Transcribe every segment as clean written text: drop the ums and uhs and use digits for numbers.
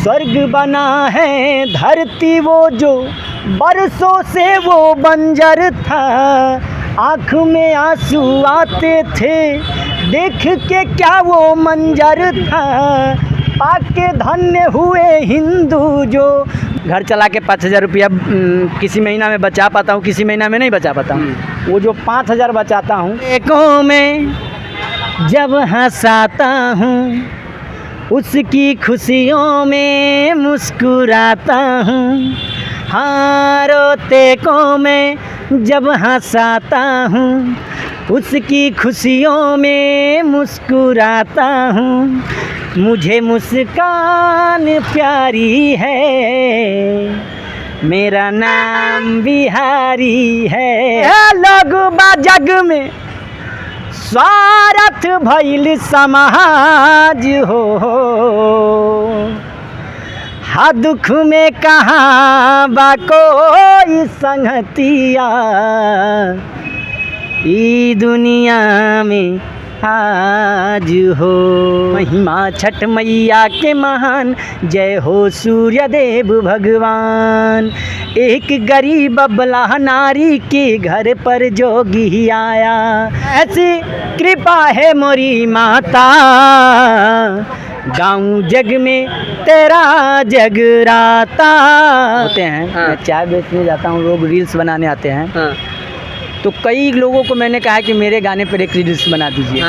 स्वर्ग बना है धरती वो जो बरसों से वो बंजर था। आँख में आंसू आते थे देख के क्या वो मंजर था। पाके धन्य हुए हिंदू जो। घर चला के 5,000 रुपया किसी महीना में बचा पाता हूँ, किसी महीना में नहीं बचा पाता हूँ। वो जो 5,000 बचाता हूँ, एकों में जब हंसाता हूँ उसकी खुशियों में मुस्कुराता हूँ। हाँ, रोते को मैं जब हंसाता हूँ उसकी खुशियों में मुस्कुराता हूँ। मुझे मुस्कान प्यारी है, मेरा नाम बिहारी है। लोग बा जग में स्वार्थ भइल समाज हो। हा दुख में कहाँ बा कोई संगतिया। ई दुनिया में आज हो। महिमा छठ मैया के महान, जय हो सूर्य देव भगवान। एक गरीब अबला नारी के घर पर जोगी आया। ऐसी कृपा है मोरी माता, गाँव जग में तेरा जगराता। होते हैं मैं चाय बेचने जाता हूँ, लोग रील्स बनाने आते हैं। तो कई लोगों को मैंने कहा कि मेरे गाने पर एक रील्स बना दीजिए।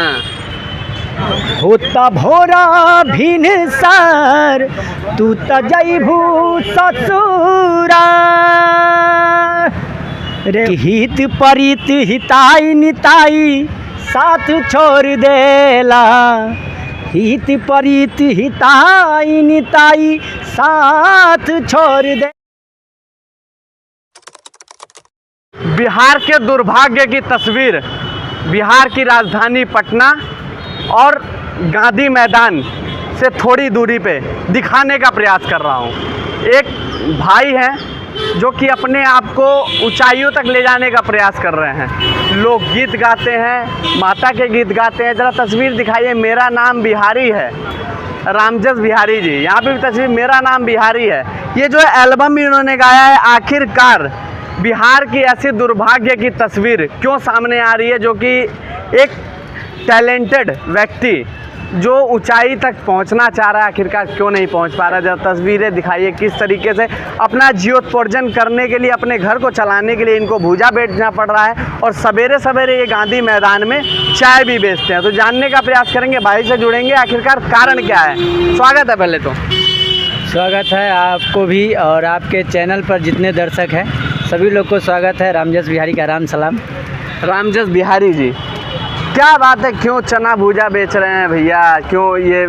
होता भोरा भिन सार तू तजैभू ससुरा। रे हित परित हिताई निताई साथ छोड़ देला। हित परित हिताई निताई साथ छोड़ दे। बिहार के दुर्भाग्य की तस्वीर बिहार की राजधानी पटना और गांधी मैदान से थोड़ी दूरी पे दिखाने का प्रयास कर रहा हूँ। एक भाई हैं जो कि अपने आप को ऊंचाइयों तक ले जाने का प्रयास कर रहे हैं। लोग गीत गाते हैं, माता के गीत गाते हैं। ज़रा तस्वीर दिखाइए। मेरा नाम बिहारी है, रामजस बिहारी जी। यहाँ पे भी तस्वीर, मेरा नाम बिहारी है। ये जो एल्बम भी उन्होंने गाया है। आखिरकार बिहार की ऐसी दुर्भाग्य की तस्वीर क्यों सामने आ रही है, जो कि एक टैलेंटेड व्यक्ति जो ऊंचाई तक पहुंचना चाह रहा है, आखिरकार क्यों नहीं पहुंच पा रहा। जब तस्वीरें दिखाइए किस तरीके से अपना जीवोपार्जन करने के लिए, अपने घर को चलाने के लिए इनको भूजा बेचना पड़ रहा है। और सवेरे सवेरे ये गांधी मैदान में चाय भी बेचते हैं। तो जानने का प्रयास करेंगे, भाई से जुड़ेंगे, आखिरकार कारण क्या है। स्वागत है। पहले तो स्वागत है आपको भी, और आपके चैनल पर जितने दर्शक हैं सभी लोग को स्वागत है। रामजस बिहारी का राम सलाम। रामजस बिहारी जी, क्या बात है, क्यों चना भूजा बेच रहे हैं भैया? क्यों ये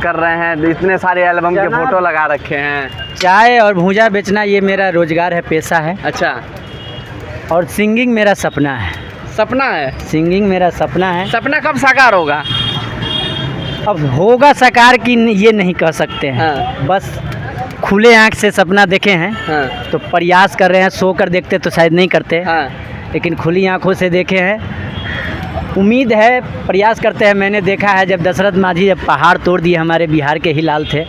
कर रहे हैं? इतने सारे एल्बम के फोटो लगा रखे हैं। चाय और भूजा बेचना ये मेरा रोजगार है, पेशा है। अच्छा। और सिंगिंग मेरा सपना है। सपना है? सिंगिंग मेरा सपना है। सपना कब साकार होगा? अब होगा साकार कि ये नहीं कह सकते हैं। बस खुले आँख से सपना देखे हैं तो प्रयास कर रहे हैं। सो कर देखते तो शायद नहीं करते, लेकिन खुली आँखों से देखे हैं। उम्मीद है, प्रयास करते हैं। मैंने देखा है जब दशरथ मांझी जब पहाड़ तोड़ दिए, हमारे बिहार के ही लाल थे,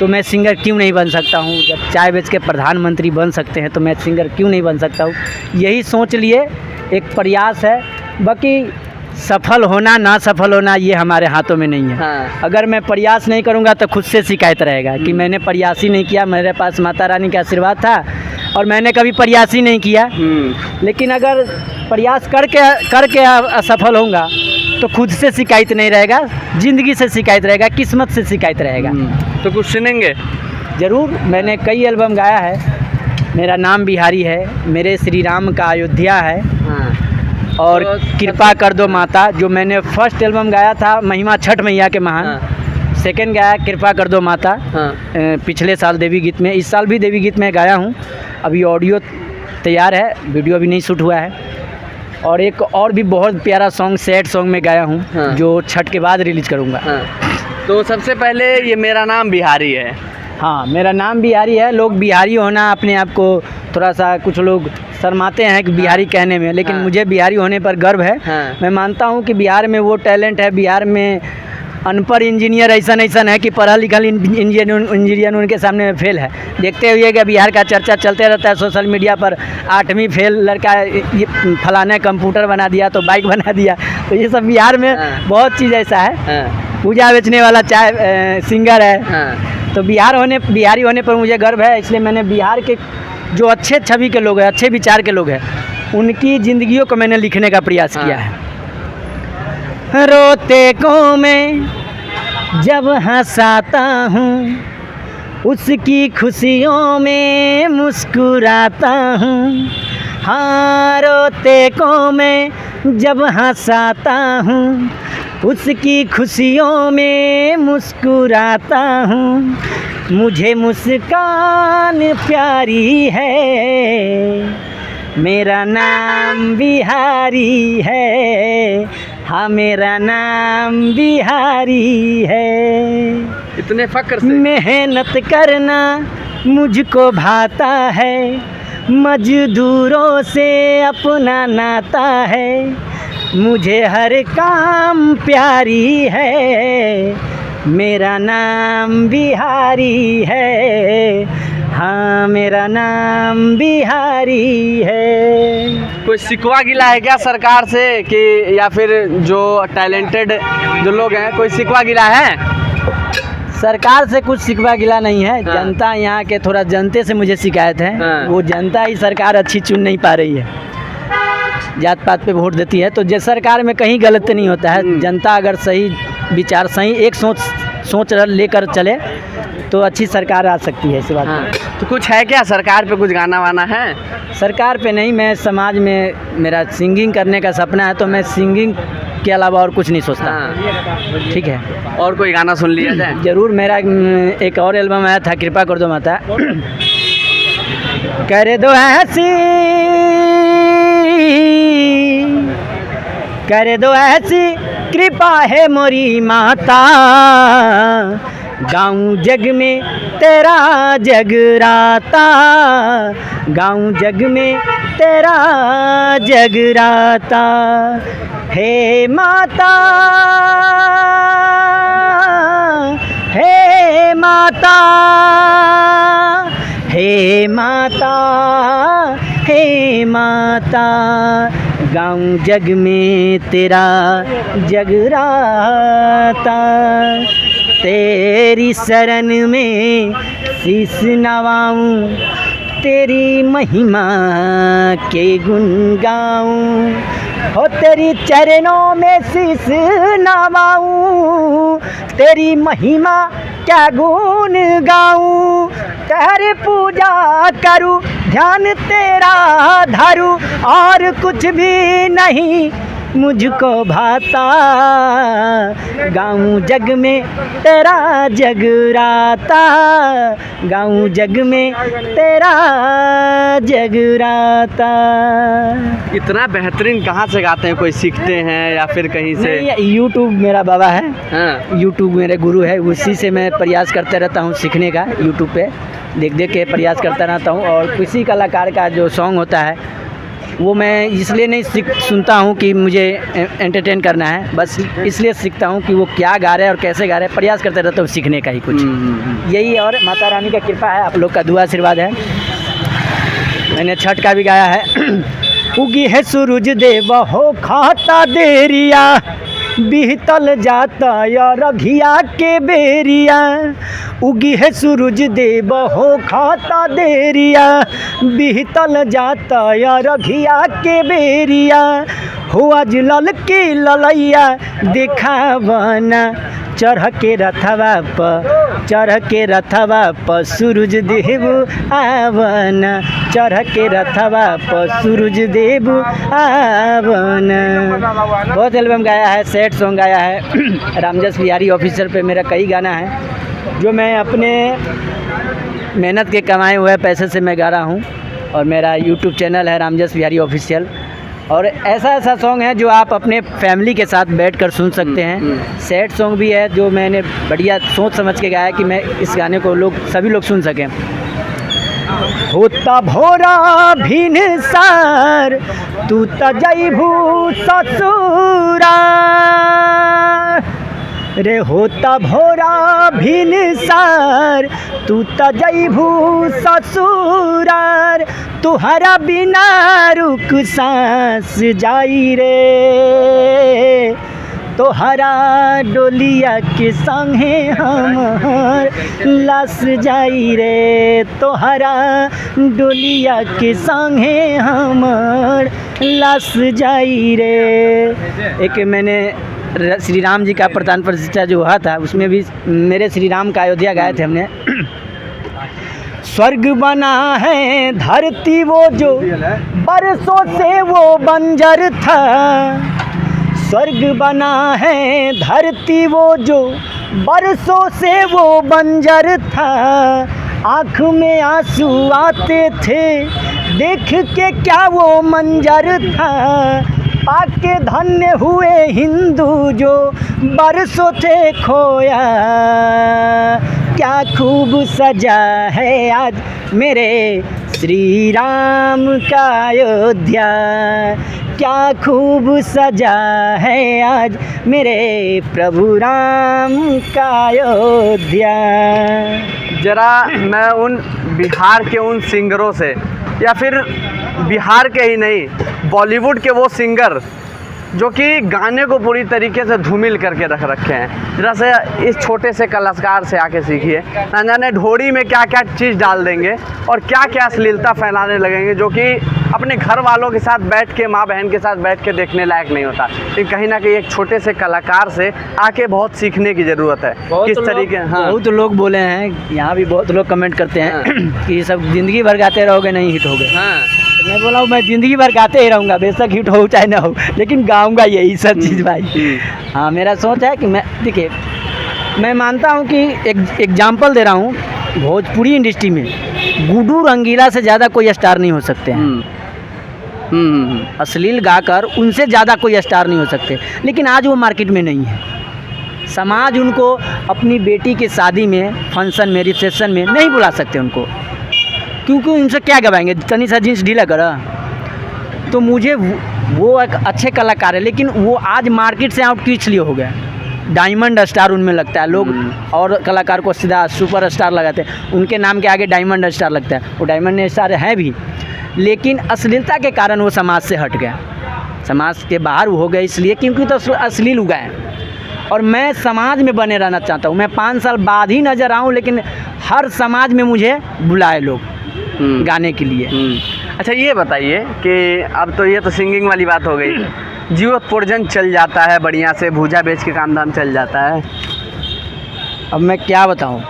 तो मैं सिंगर क्यों नहीं बन सकता हूँ। जब चाय बेच के प्रधानमंत्री बन सकते हैं तो मैं सिंगर क्यों नहीं बन सकता हूँ। यही सोच लिए एक प्रयास है। बाकी सफल होना ना सफल होना ये हमारे हाथों में नहीं है। अगर मैं प्रयास नहीं करूँगा तो खुद से शिकायत रहेगा कि मैंने प्रयास ही नहीं किया। मेरे पास माता रानी का आशीर्वाद था और मैंने कभी प्रयास ही नहीं किया। लेकिन अगर प्रयास करके असफल होऊंगा तो खुद से शिकायत नहीं रहेगा, ज़िंदगी से शिकायत रहेगा, किस्मत से शिकायत रहेगा। तो कुछ सुनेंगे? ज़रूर। मैंने कई एल्बम गाया है। मेरा नाम बिहारी है, मेरे श्री राम का अयोध्या है, और कृपा कर दो माता जो मैंने फर्स्ट एल्बम गाया था, महिमा छठ मैया के महान। सेकंड गाया कृपा कर दो माता पिछले साल देवी गीत में। इस साल भी देवी गीत में गाया हूँ। अभी ऑडियो तैयार है, वीडियो अभी नहीं शूट हुआ है। और एक और भी बहुत प्यारा सॉन्ग, सैड सॉन्ग में गाया हूँ, जो छठ के बाद रिलीज करूँगा। तो सबसे पहले ये मेरा नाम बिहारी है। हाँ, मेरा नाम बिहारी है। लोग बिहारी होना अपने आप को थोड़ा सा, कुछ लोग शर्माते हैं कि बिहारी कहने में, लेकिन मुझे बिहारी होने पर गर्व है। मैं मानता हूँ कि बिहार में वो टैलेंट है, बिहार में अनपढ़ इंजीनियर ऐसा है कि पढ़ा लिखा इंजीनियर उनके सामने फेल है। देखते हुए कि बिहार का चर्चा चलते रहता है सोशल मीडिया पर, 8वीं फेल लड़का ये फलाना कंप्यूटर बना दिया तो बाइक बना दिया। तो ये सब बिहार में बहुत चीज़ ऐसा है। पूजा बेचने वाला चाय सिंगर है। तो बिहारी होने पर मुझे गर्व है। इसलिए मैंने बिहार के जो अच्छे छवि के लोग हैं, अच्छे विचार के लोग हैं, उनकी ज़िंदगियों को मैंने लिखने का प्रयास किया है। रोते को मैं जब हंसाता हूँ, उसकी खुशियों में मुस्कुराता हूँ। हाँ, रोते को मैं जब हंसाता हूँ, उसकी खुशियों में मुस्कुराता हूँ। मुझे मुस्कान प्यारी है, मेरा नाम बिहारी है। हाँ, मेरा नाम बिहारी है। इतने फक्र से मेहनत करना मुझको भाता है, मजदूरों से अपना नाता है। मुझे हर काम प्यारी है, मेरा नाम बिहारी है। हाँ, मेरा नाम बिहारी है। कोई शिकवा गिला है क्या सरकार से कि या फिर जो टैलेंटेड जो लोग हैं, कोई शिकवा गिला है? सरकार से कुछ शिकवा गिला नहीं है। जनता यहाँ के थोड़ा जनते से मुझे शिकायत है। वो जनता ही सरकार अच्छी चुन नहीं पा रही है, जात पात पे वोट देती है। तो जिस सरकार में कहीं गलत नहीं होता है। जनता अगर सही विचार, सही एक सोच लेकर चले तो अच्छी सरकार आ सकती है। इस बात तो कुछ है क्या सरकार पे, कुछ गाना वाना है? सरकार पे नहीं, मैं समाज में, मेरा सिंगिंग करने का सपना है, तो मैं सिंगिंग के अलावा और कुछ नहीं सोचता। ठीक है, और कोई गाना सुन लिया जाए? ज़रूर। मेरा एक और एल्बम आया था, कृपा कर दो माता। कर दो ऐसी, कर दो ऐसी कृपा है मोरी माता, गाँव जग में तेरा जगराता, गाँव जग में तेरा जगराता। हे माता, हे माता, हे माता, हे माता, गाँव जग में तेरा जगराता। तेरी शरण में शीश नवाऊं, तेरी महिमा के गुण गाऊं। हो तेरी चरणों में शीश नवाऊं, तेरी महिमा क्या गुण गाऊं। तेरी पूजा करूं, ध्यान तेरा धरूं, और कुछ भी नहीं मुझको भाता। गाँव जग में तेरा जगराता, गाँव जग में तेरा जगराता। इतना बेहतरीन कहाँ से गाते हैं? कोई सीखते हैं या फिर कहीं से? यूट्यूब मेरा बाबा है। यूट्यूब मेरे गुरु है, उसी से मैं प्रयास करते रहता हूँ सीखने का। यूट्यूब पे देख देख के प्रयास करता रहता हूँ। और किसी कलाकार का जो सॉन्ग होता है वो मैं इसलिए नहीं सुनता हूँ कि मुझे एंटरटेन करना है, बस इसलिए सीखता हूँ कि वो क्या गा रहे हैं और कैसे गा रहे हैं। प्रयास करते रहता हूँ सीखने का ही कुछ, यही। और माता रानी का कृपा है, आप लोग का दुआ आशीर्वाद है। मैंने छठ का भी गाया है। उगी है सूरज देव हो खाता देरिया, बीतल जाता या रघिया के बेरिया। उगी है सूरज देव हो खाता देरिया, बीतल जाता या रघिया के बेरिया। हो आज लल की ललैया दिखावना, चढ़ के रथवा प, चढ़ के रथवा प सूरज देव आवना, चढ़ के रथवा प सूरज देव आवना। बहुत एल्बम गाया है, सैड सॉन्ग गाया है। रामजस बिहारी ऑफिशियल पे मेरा कई गाना है जो मैं अपने मेहनत के कमाए हुए पैसे से मैं गा रहा हूँ। और मेरा यूट्यूब चैनल है रामजस बिहारी ऑफिशियल। और ऐसा सॉन्ग है जो आप अपने फैमिली के साथ बैठकर सुन सकते हैं। सैड सॉन्ग भी है जो मैंने बढ़िया सोच समझ के गाया कि मैं इस गाने को सभी लोग सुन सकें। होता भोरा भिनसार तू त जइभू ससुरा, रे होता भोरा भिनसार तू त जइभू ससुरार तुहरा बिना रुक सांस जाई रे तोहरा डोलिया के संगे हमर लाश जाई रे तोहरा डोलिया के संगे हमर लाश जाई रे। एक मैंने श्री राम जी का प्रधान प्रतिष्ठा जो हुआ था उसमें भी मेरे श्री राम का अयोध्या गाए थे हमने। स्वर्ग बना है धरती वो जो बरसों से वो बंजर था स्वर्ग बना है धरती वो जो बरसों से वो बंजर था आँख में आंसू आते थे देख के क्या वो मंजर था पाके धन्य हुए हिंदू जो बरसों थे खोया क्या खूब सजा है आज मेरे श्री राम का अयोध्या क्या खूब सजा है आज मेरे प्रभु राम का अयोध्या। जरा मैं उन बिहार के उन सिंगरों से या फिर बिहार के ही नहीं बॉलीवुड के वो सिंगर जो कि गाने को पूरी तरीके से धूमिल करके रख रखे हैं जरा से इस छोटे से कलाकार से आके सीखिए ना जाने ढोड़ी में क्या क्या चीज़ डाल देंगे और क्या क्या अश्लीलता फैलाने लगेंगे जो कि अपने घर वालों के साथ बैठ के माँ बहन के साथ बैठ के देखने लायक नहीं होता। लेकिन कहीं ना कहीं एक छोटे से कलाकार से आके बहुत सीखने की ज़रूरत है किस तरीके। हाँ बहुत लोग बोले हैं यहाँ भी बहुत लोग कमेंट करते हैं कि ये सब ज़िंदगी भर गाते रहोगे नहीं हिट होगे। हाँ मैं बोला हूँ मैं ज़िंदगी भर गाते ही रहूँगा बेशक हिट हो चाहे ना हो लेकिन गाऊँगा यही सब चीज़ भाई। हाँ मेरा सोच है कि मैं देखिए मैं मानता हूँ कि एक एग्जाम्पल दे रहा हूँ भोजपुरी इंडस्ट्री में गुड्डू रंगीला से ज़्यादा कोई स्टार नहीं हो सकते हैं। अश्लील गाकर उनसे ज़्यादा कोई स्टार नहीं हो सकते लेकिन आज वो मार्केट में नहीं है। समाज उनको अपनी बेटी की शादी में फंक्शन में रिसेप्शन में नहीं बुला सकते उनको क्योंकि उनसे क्या गवाएंगे तनी सा जींस ढीला करा। तो मुझे वो एक अच्छे कलाकार है लेकिन वो आज मार्केट से आउट किस लिए हो गया। डायमंड स्टार उनमें लगता है लोग और कलाकार को सीधा सुपर स्टार लगाते हैं उनके नाम के आगे डायमंड स्टार लगता है वो डायमंड स्टार है भी लेकिन अश्लीलता के कारण वो समाज से हट गया समाज के बाहर हो गए इसलिए क्योंकि तो अश्लील हुआ है। और मैं समाज में बने रहना चाहता हूँ मैं 5 साल बाद ही नज़र आऊँ लेकिन हर समाज में मुझे बुलाए लोग गाने के लिए। अच्छा ये बताइए कि अब तो ये तो सिंगिंग वाली बात हो गई जीवत पोर्जन चल जाता है बढ़िया से भूजा बेच के काम धाम चल जाता है। अब मैं क्या बताऊँ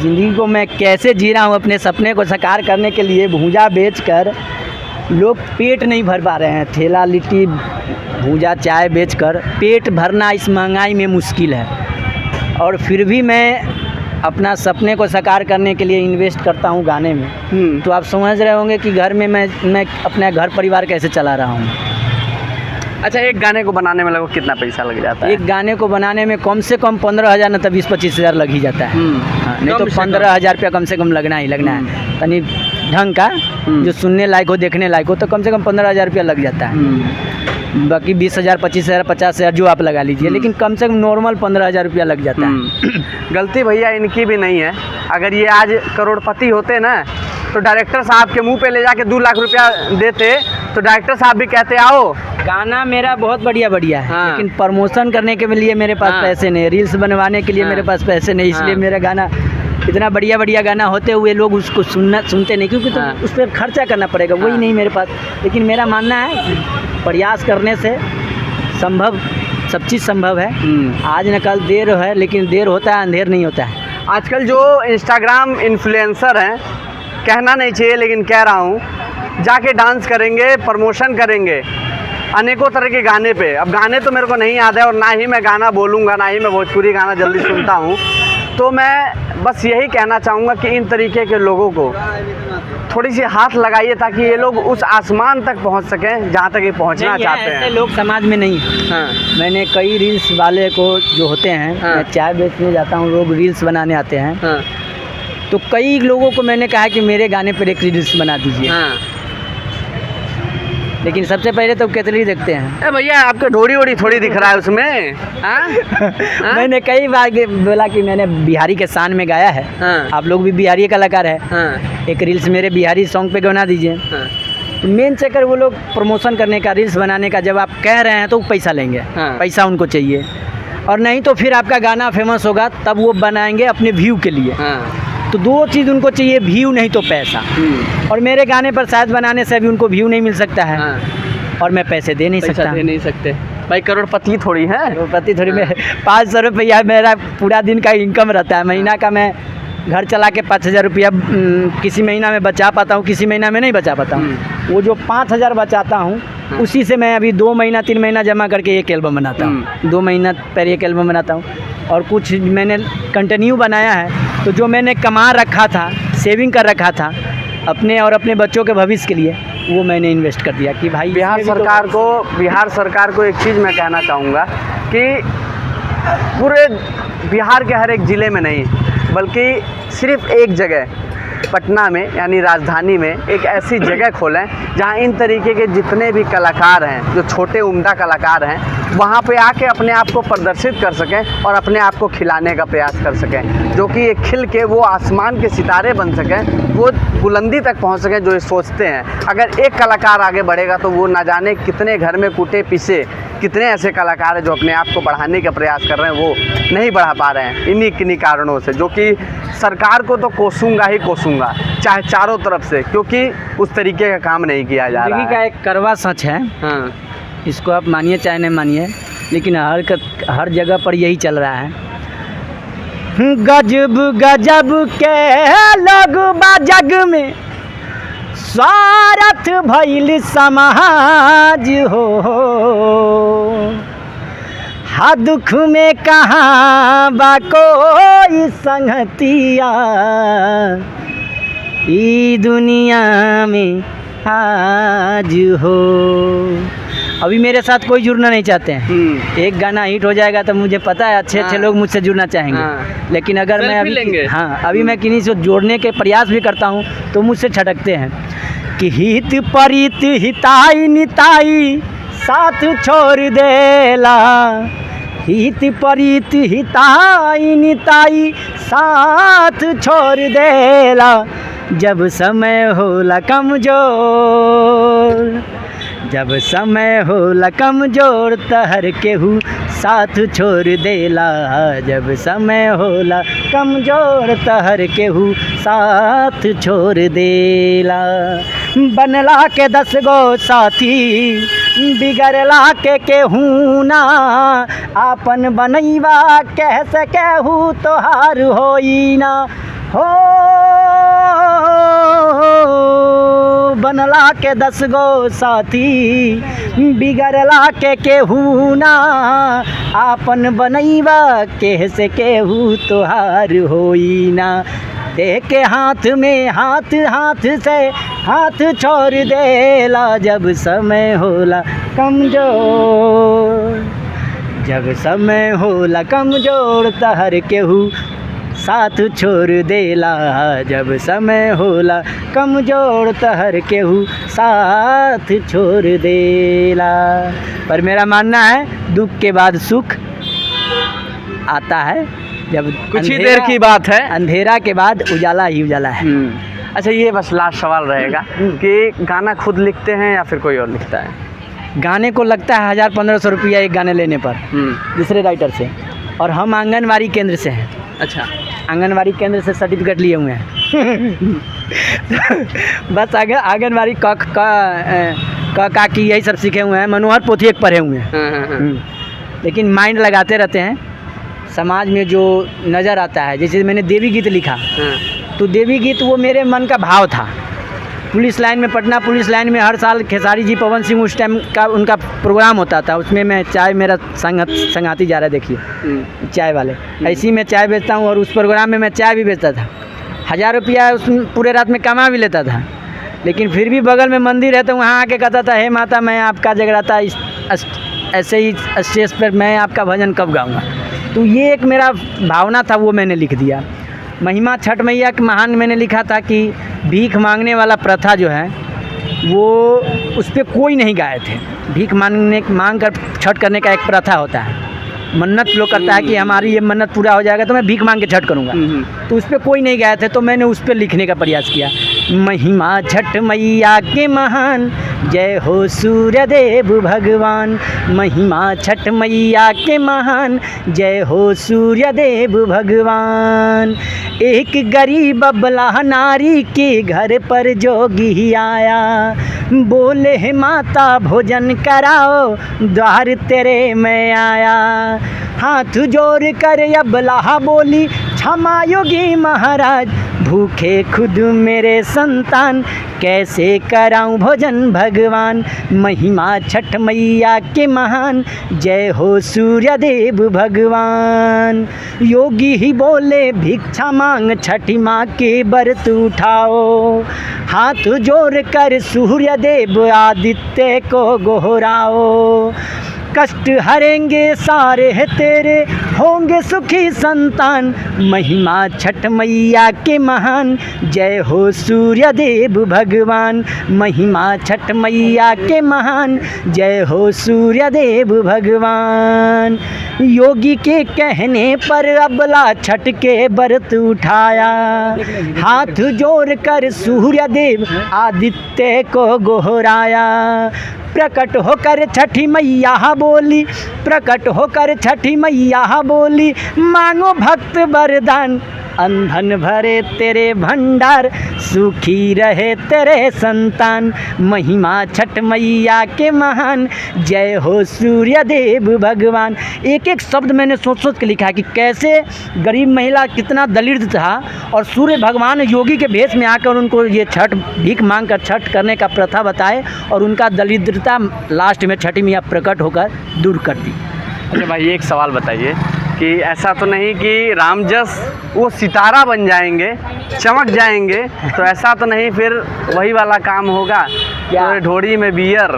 ज़िंदगी को मैं कैसे जी रहा हूँ अपने सपने को साकार करने के लिए भूजा बेचकर लोग पेट नहीं भर पा रहे हैं। ठेला लिट्टी भूजा चाय बेचकर पेट भरना इस महंगाई में मुश्किल है और फिर भी मैं अपना सपने को साकार करने के लिए इन्वेस्ट करता हूँ गाने में। तो आप समझ रहे होंगे कि घर में मैं अपना घर परिवार कैसे चला रहा हूँ। अच्छा एक गाने को बनाने में लगभग कितना पैसा लग जाता है? एक गाने को बनाने में कम से कम 15,000 न तो 20-25 हज़ार लग ही जाता है। हाँ, नहीं तो 15,000 रुपया कम से कम लगना ही लगना है। तनी ढंग का जो सुनने लायक हो देखने लायक हो तो कम से कम 15,000 रुपया लग जाता है। बाकी 20,000 25,000 50,000 जो आप लगा लीजिए लेकिन कम से कम नॉर्मल 15,000 रुपया लग जाता है। गलती भैया इनकी भी नहीं है। अगर ये आज करोड़पति होते ना तो डायरेक्टर साहब के मुंह पे ले जाके 2 लाख रुपया देते तो डायरेक्टर साहब भी कहते आओ। गाना मेरा बहुत बढ़िया है लेकिन प्रमोशन करने के लिए मेरे पास पैसे नहीं रील्स बनवाने के लिए मेरे पास पैसे नहीं इसलिए मेरा गाना इतना बढ़िया गाना होते हुए लोग उसको सुनते नहीं क्योंकि तो उस पर खर्चा करना पड़ेगा वही नहीं मेरे पास। लेकिन मेरा मानना है प्रयास करने से संभव सब चीज़ संभव है। आज न कल देर है लेकिन देर होता है अंधेर नहीं होता है। आजकल जो इंस्टाग्राम इन्फ्लुएंसर हैं कहना नहीं चाहिए लेकिन कह रहा हूँ जाके डांस करेंगे प्रमोशन करेंगे अनेकों तरह के गाने पे। अब गाने तो मेरे को नहीं याद है और ना ही मैं गाना बोलूँगा ना ही मैं भोजपुरी गाना जल्दी सुनता हूँ। तो मैं बस यही कहना चाहूँगा कि इन तरीके के लोगों को थोड़ी सी हाथ लगाइए ताकि ये लोग उस आसमान तक पहुँच सकें जहाँ तक ये पहुँचना चाहते हैं। ऐसे लोग समाज में नहीं। मैंने कई रील्स वाले को जो होते हैं मैं चाय बेचने जाता हूँ लोग रील्स बनाने आते हैं तो कई लोगों को मैंने कहा कि मेरे गाने पर एक रील्स बना दीजिए। लेकिन सबसे पहले तो केतली देखते हैं। भैया आपके ढोड़ी वोड़ी थोड़ी दिख रहा है उसमें। हाँ? मैंने कई बार बोला कि मैंने बिहारी के शान में गाया है। हाँ। आप लोग भी बिहारी कलाकार है। हाँ। एक रील्स मेरे बिहारी सॉन्ग पे बना दीजिए। हाँ। तो मेन चक्कर वो लोग प्रमोशन करने का, रील्स बनाने का, जब आप कह रहे हैं तो पैसा लेंगे। हाँ। पैसा उनको चाहिए, और नहीं तो फिर आपका गाना फेमस होगा तब वो बनाएंगे अपने व्यू के लिए। हाँ। तो दो चीज़ उनको चाहिए, व्यू नहीं तो पैसा। और मेरे गाने पर शायद बनाने से भी उनको व्यू नहीं मिल सकता है। हाँ। और मैं पैसे दे नहीं सकता। दे नहीं सकते भाई, करोड़पति थोड़ी है। करोड़पति थोड़ी में 500 रुपया मेरा पूरा दिन का इनकम रहता है। महीना का मैं घर चला के 5000 रुपया किसी महीना में बचा पाता हूँ, किसी महीना में नहीं बचा पाता हूँ। वो जो 5000 बचाता हूँ उसी से मैं अभी 2 महीना 3 महीना जमा करके एक एल्बम बनाता हूँ। 2 महीना पर एक एल्बम बनाता हूँ, और कुछ मैंने कंटिन्यू बनाया है। तो जो मैंने कमा रखा था, सेविंग कर रखा था अपने और अपने बच्चों के भविष्य के लिए, वो मैंने इन्वेस्ट कर दिया कि भाई बिहार सरकार को एक चीज़ मैं कहना चाहूँगा कि पूरे बिहार के हर एक ज़िले में नहीं, बल्कि सिर्फ एक जगह पटना में यानी राजधानी में एक ऐसी जगह खोलें जहां इन तरीके के जितने भी कलाकार हैं, जो छोटे उम्दा कलाकार हैं, वहां पे आके अपने आप को प्रदर्शित कर सकें और अपने आप को खिलाने का प्रयास कर सकें, जो कि ये खिल के वो आसमान के सितारे बन सकें, वो बुलंदी तक पहुंच सकें जो ये सोचते हैं। अगर एक कलाकार आगे बढ़ेगा तो वो ना जाने कितने घर में कूटे पीसे कितने ऐसे कलाकार हैं जो अपने आप को बढ़ाने का प्रयास कर रहे हैं, वो नहीं बढ़ा पा रहे हैं इन्हीं कारणों से, जो कि सरकार को तो कोसूंगा ही कोसूंगा, चाहे चारों तरफ से, क्योंकि उस तरीके का काम नहीं किया जा रहा है। का एक करवा सच है। हाँ। इसको आप मानिए चाहे नहीं मानिए, लेकिन हर जगह पर यही चल रहा है। गजब गजब के लोग बा जग में, स्वार्थ भइल समाज हो, हा दुख में कहाँ बा कोई संगतिया, ई दुनिया में आज हो। अभी मेरे साथ कोई जुड़ना नहीं चाहते हैं। एक गाना हिट हो जाएगा तो मुझे पता है अच्छे लोग मुझसे जुड़ना चाहेंगे। लेकिन अगर मैं अभी मैं किन्हीं से जोड़ने के प्रयास भी करता हूँ तो मुझसे छटकते हैं कि हित परित हिताई निताई साथ छोड़ देला, हित परित हिताई निताई साथ छोड़ देला, जब समय होला कमजोर, जब समय होला कमजोर तहर केहू साथ छोड़ देला, जब समय होला कमजोर तहर केहू साथ छोड़ देला। बनला के 10 गो साथी, बिगड़ला के केहू ना, आपन बनैवा कह सकेहू तोहार होई ना हो। बनला के 10 गो साथी, बिगड़ला के केहू ना, आपन बनैवा कह से केहू तोहार होई ना। दे के हाथ में हाथ, हाथ से हाथ छोड़ देला, जब समय होला कमजोर, जब समय होला कमजोर तहर केहू साथ छोड़ देला, जब समय होला कमजोर तहर केहू साथ छोड़ देला। पर मेरा मानना है दुख के बाद सुख आता है, जब कुछ ही देर की बात है, अंधेरा के बाद उजाला ही उजाला है। अच्छा, ये बस लास्ट सवाल रहेगा कि गाना खुद लिखते हैं या फिर कोई और लिखता है? गाने को लगता है 1000-1500 रुपया एक गाने लेने पर दूसरे राइटर से, और हम आंगनवाड़ी केंद्र से हैं। अच्छा, आंगनवाड़ी केंद्र से सर्टिफिकेट लिए हुए हैं। बस आंगनवाड़ी काकी यही सब सीखे हुए हैं, मनोहर पोथी एक पढ़े हुए हैं। लेकिन माइंड लगाते रहते हैं समाज में जो नज़र आता है। जैसे मैंने देवी गीत लिखा, तो देवी गीत वो मेरे मन का भाव था। पुलिस लाइन में, पटना पुलिस लाइन में हर साल खेसारी जी, पवन सिंह उस टाइम का उनका प्रोग्राम होता था, उसमें मैं चाय, मेरा संगाती जा रहा है देखिए चाय वाले, ऐसी मैं चाय बेचता हूँ, और उस प्रोग्राम में मैं चाय भी बेचता था। 1000 रुपया उस पूरे रात में कमा भी लेता था। लेकिन फिर भी बगल में मंदिर है तो वहाँ आके कहता था, हे माता मैं आपका जगराता ऐसे ही स्टेज पर मैं आपका भजन कब गाऊँगा। तो ये एक मेरा भावना था, वो मैंने लिख दिया। महिमा छठ मैया के महान मैंने लिखा था कि भीख मांगने वाला प्रथा जो है वो उस पर कोई नहीं गाए थे। भीख मांग कर छठ करने का एक प्रथा होता है, मन्नत लोग करता है कि हमारी ये मन्नत पूरा हो जाएगा तो मैं भीख मांग के छठ करूँगा। तो उस पर कोई नहीं गाए थे, तो मैंने उस पर लिखने का प्रयास किया। महिमा छठ मैया के महान, जय हो सूर्य देव भगवान। महिमा छठ मैया के महान, जय हो सूर्य देव भगवान। एक गरीब अबला नारी के घर पर जोगी आया, बोले हे माता भोजन कराओ, द्वार तेरे मैं आया। हाथ जोड़ कर अबला बोली, क्षमा योगी महाराज, भूखे खुद मेरे संतान, कैसे कराऊं भोजन भगवान। महिमा छठ मैया के महान, जय हो सूर्य देव भगवान। योगी ही बोले भिक्षा मांग, छठी माँ के व्रत उठाओ, हाथ जोड़ कर सूर्य देव आदित्य को गोहराओ। कष्ट हरेंगे सारे है तेरे, होंगे सुखी संतान। महिमा छठ मैया के महान, जय हो सूर्य देव भगवान। महिमा छठ मैया के महान, जय हो सूर्य देव भगवान। योगी के कहने पर अबला छठ के व्रत उठाया, हाथ जोड़ कर सूर्य देव आदित्य को गोहराया। प्रकट होकर छठी मैया बोली, प्रकट होकर छठी मैया बोली, मांगो भक्त वरदान, अंधन भरे तेरे भंडार, सुखी रहे तेरे संतान। महिमा छठ मैया के महान, जय हो सूर्य देव भगवान। एक एक शब्द मैंने सोच सोच के लिखा है कि कैसे गरीब महिला कितना दलित था और सूर्य भगवान योगी के भेष में आकर उनको ये छठ भीख मांग कर छठ करने का प्रथा बताए और उनका दरिद्रता लास्ट में छठी मैया प्रकट होकर दूर कर दी। अच्छा भाई, एक सवाल बताइए कि ऐसा तो नहीं कि रामजस वो सितारा बन जाएंगे, चमक जाएंगे, तो ऐसा तो नहीं फिर वही वाला काम होगा तो ढोड़ी में बियर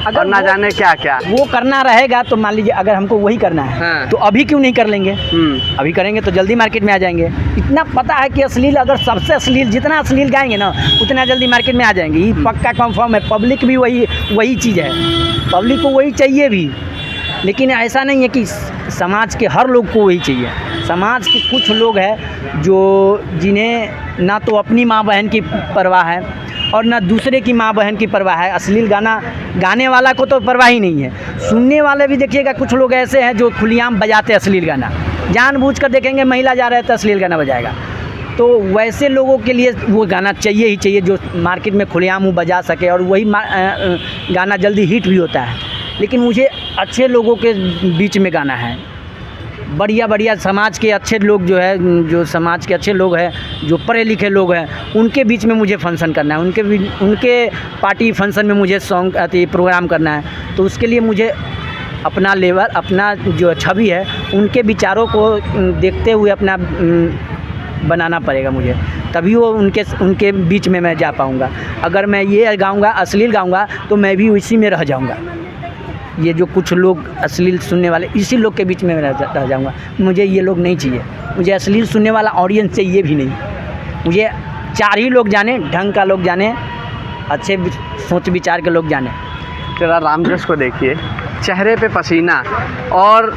और ना जाने क्या क्या वो करना रहेगा। तो मान लीजिए अगर हमको वही करना है हाँ। तो अभी क्यों नहीं कर लेंगे? अभी करेंगे तो जल्दी मार्केट में आ जाएंगे। इतना पता है कि अश्लील, अगर सबसे अश्लील जितना अश्लील गाएंगे ना उतना जल्दी मार्केट में आ जाएंगे। ये पक्का कंफर्म है। पब्लिक भी वही चीज़ है, पब्लिक को वही चाहिए भी। लेकिन ऐसा नहीं है कि समाज के हर लोग को वही चाहिए। समाज के कुछ लोग हैं जो जिन्हें ना तो अपनी माँ बहन की परवाह है और ना दूसरे की माँ बहन की परवाह है। अश्लील गाना गाने वाला को तो परवाह ही नहीं है। सुनने वाले भी देखिएगा, कुछ लोग ऐसे हैं जो खुलेआम बजाते हैं अश्लील गाना, जानबूझकर देखेंगे महिला जा रहे तो अश्लील गाना बजाएगा। तो वैसे लोगों के लिए वो गाना चाहिए ही चाहिए जो मार्केट में खुलेआम वो बजा सके और वही गाना जल्दी हिट भी होता है। लेकिन मुझे अच्छे लोगों के बीच में गाना है, बढ़िया समाज के अच्छे लोग जो है, जो समाज के अच्छे लोग हैं, जो पढ़े लिखे लोग हैं, उनके बीच में मुझे फंक्शन करना है। उनके पार्टी फंक्शन में मुझे सॉन्ग प्रोग्राम करना है। तो उसके लिए मुझे अपना लेवल, अपना जो छवि है, उनके विचारों को देखते हुए अपना बनाना पड़ेगा मुझे, तभी वो उनके बीच में मैं जा पाऊँगा। अगर मैं ये गाऊँगा, अश्लील गाऊँगा, तो मैं भी उसी में रह जाऊँगा। ये जो कुछ लोग अश्लील सुनने वाले, इसी लोग के बीच में रह जाऊँगा। मुझे ये लोग नहीं चाहिए। मुझे अश्लील सुनने वाला ऑडियंस चाहिए भी नहीं। मुझे चार ही लोग जाने, ढंग का लोग जाने, अच्छे सोच विचार के लोग जाने। जरा रामजस को देखिए, चेहरे पे पसीना और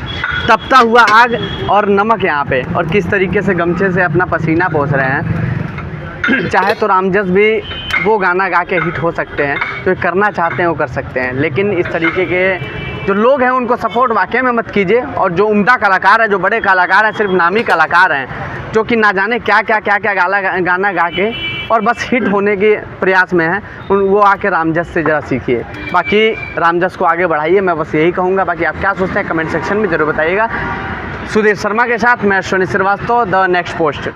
तपता हुआ आग और नमक यहाँ पे, और किस तरीके से गमछे से अपना पसीना पोंछ रहे हैं। चाहे तो रामजस भी वो गाना गा के हिट हो सकते हैं, जो करना चाहते हैं वो कर सकते हैं। लेकिन इस तरीके के जो लोग हैं उनको सपोर्ट वाकई में मत कीजिए। और जो उम्दा कलाकार है, जो बड़े कलाकार हैं, सिर्फ नामी कलाकार हैं, जो कि ना जाने क्या गाना गा के और बस हिट होने के प्रयास में हैं, वो आके रामजस से ज़रा सीखिए। बाकी रामजस को आगे बढ़ाइए, मैं बस यही कहूँगा। बाकी आप क्या सोचते हैं कमेंट सेक्शन में ज़रूर बताइएगा। सुधीर शर्मा के साथ मैं Ashwini Srivastava, the next post.